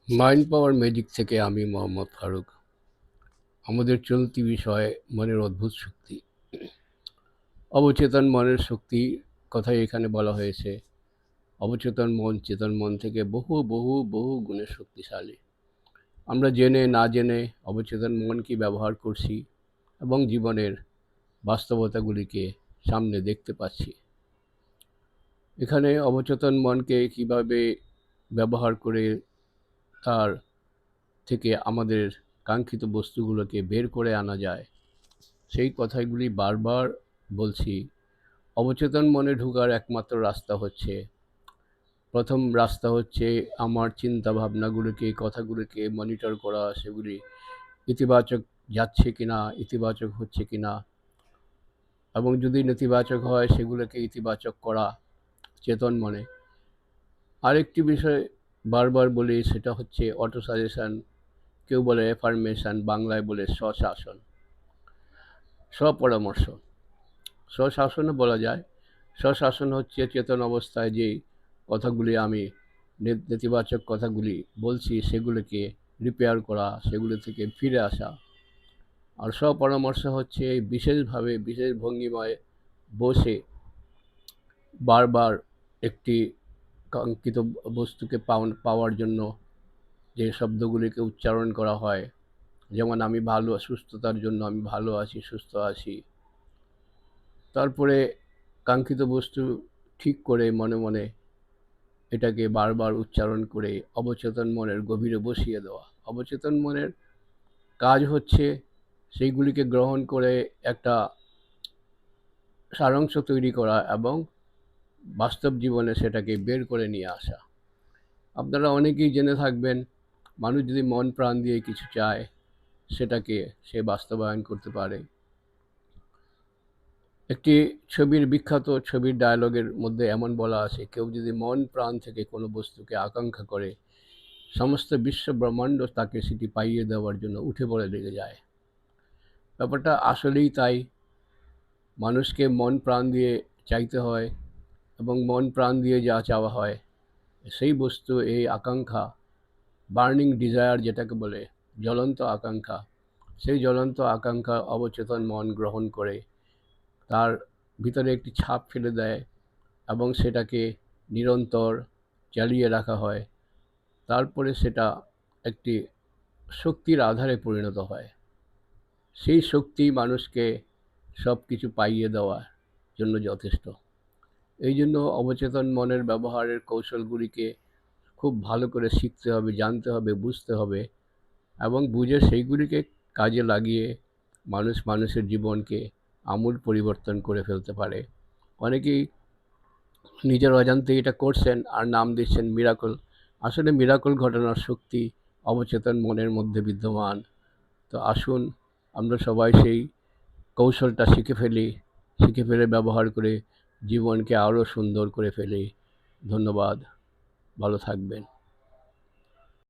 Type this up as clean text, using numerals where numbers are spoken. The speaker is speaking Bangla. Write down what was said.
মাইন্ড পাওয়ার ম্যাজিক থেকে আমি মোহাম্মদ ফারুক। আমাদের চলতি বিষয় মনের অদ্ভুত শক্তি। অবচেতন মনের শক্তি কথাই এখানে বলা হয়েছে। অবচেতন মন চেতন মন থেকে বহু বহু বহু গুণে শক্তিশালী। আমরা জেনে না জেনে অবচেতন মনকে ব্যবহার করছি এবং জীবনের বাস্তবতাগুলিকে সামনে দেখতে পাচ্ছি। এখানে অবচেতন মনকে কিভাবে ব্যবহার করে তার থেকে আমাদের কাঙ্ক্ষিত বস্তুগুলোকে বের করে আনা যায়, সেই কথাগুলি বারবার বলছি। অবচেতন মনে ঢোকার একমাত্র রাস্তা হচ্ছে, প্রথম রাস্তা হচ্ছে আমার চিন্তা ভাবনাগুলোকে, কথাগুলোকে মনিটর করা, সেগুলি ইতিবাচক যাচ্ছে কিনা, ইতিবাচক হচ্ছে কিনা, এবং যদি নেতিবাচক হয় সেগুলোকে ইতিবাচক করা চেতন মনে। আরেকটি বিষয় বারবার বলি, সেটা হচ্ছে অটো সাজেশন, কেউ বলে অ্যাফার্মেশন, বাংলায় বলে স্বশাসন, স্বপরামর্শ। স্বশাসনও বলা যায়। স্বশাসন হচ্ছে চেতন অবস্থায় যেই কথাগুলি আমি নেতিবাচক কথাগুলি বলছি সেগুলোকে রিপেয়ার করা, সেগুলো থেকে ফিরে আসা। আর স্বপরামর্শ হচ্ছে বিশেষভাবে বিশেষ ভঙ্গিমায় বসে বারবার একটি কাঙ্ক্ষিত বস্তুকে পাওয়ার জন্য যে শব্দগুলিকে উচ্চারণ করা হয়, যেমন আমি ভালো, সুস্থতার জন্য আমি ভালো আছি, সুস্থ আছি। তারপরে কাঙ্ক্ষিত বস্তু ঠিক করে মনে মনে এটাকে বারবার উচ্চারণ করে অবচেতন মনের গভীরে বসিয়ে দেওয়া। অবচেতন মনের কাজ হচ্ছে সেইগুলিকে গ্রহণ করে একটা সারাংশ তৈরি করা এবং বাস্তব জীবনে সেটাকে বের করে নিয়ে আসা। আপনারা অনেকেই জেনে থাকবেন, মানুষ যদি মন প্রাণ দিয়ে কিছু চায় সেটাকে সে বাস্তবায়ন করতে পারে। একটি বিখ্যাত ছবির ডায়ালগের মধ্যে এমন বলা আছে, কেউ যদি মন প্রাণ থেকে কোনো বস্তুকে আকাঙ্ক্ষা করে, সমস্ত বিশ্ব ব্রহ্মাণ্ড তাকে সেটি পাইয়ে দেওয়ার জন্য উঠে পড়ে লেগে যায়। ব্যাপারটা আসলেই তাই। মানুষকে মন প্রাণ দিয়ে চাইতে হয়, এবং মন প্রাণ দিয়ে যা চাওয়া হয় সেই বস্তু, এই আকাঙ্ক্ষা, বার্নিং ডিজায়ার যেটাকে বলে, জ্বলন্ত আকাঙ্ক্ষা, সেই জ্বলন্ত আকাঙ্ক্ষা অবচেতন মন গ্রহণ করে তার ভিতরে একটি ছাপ ফেলে দেয় এবং সেটাকে নিরন্তর চালিয়ে রাখা হয়। তারপরে সেটা একটি শক্তির আধারে পরিণত হয়। সেই শক্তি মানুষকে সব কিছু পাইয়ে দেওয়ার জন্য যথেষ্ট। এই জন্য অবচেতন মনের ব্যবহারের কৌশলগুলিকে খুব ভালো করে শিখতে হবে, জানতে হবে, বুঝতে হবে, এবং বুঝে সেইগুলিকে কাজে লাগিয়ে মানুষের জীবনকে আমূল পরিবর্তন করে ফেলতে পারে। অনেকেই নিজের অজান্তেই এটা করছেন আর নাম দিচ্ছেন মিরাকল। আসলে মিরাকল ঘটানোর শক্তি অবচেতন মনের মধ্যে বিদ্যমান। তো আসুন আমরা সবাই সেই কৌশলটা শিখে ফেলে ব্যবহার করে জীবনকে আরও সুন্দর করে ফেলি। ধন্যবাদ। ভালো থাকবেন।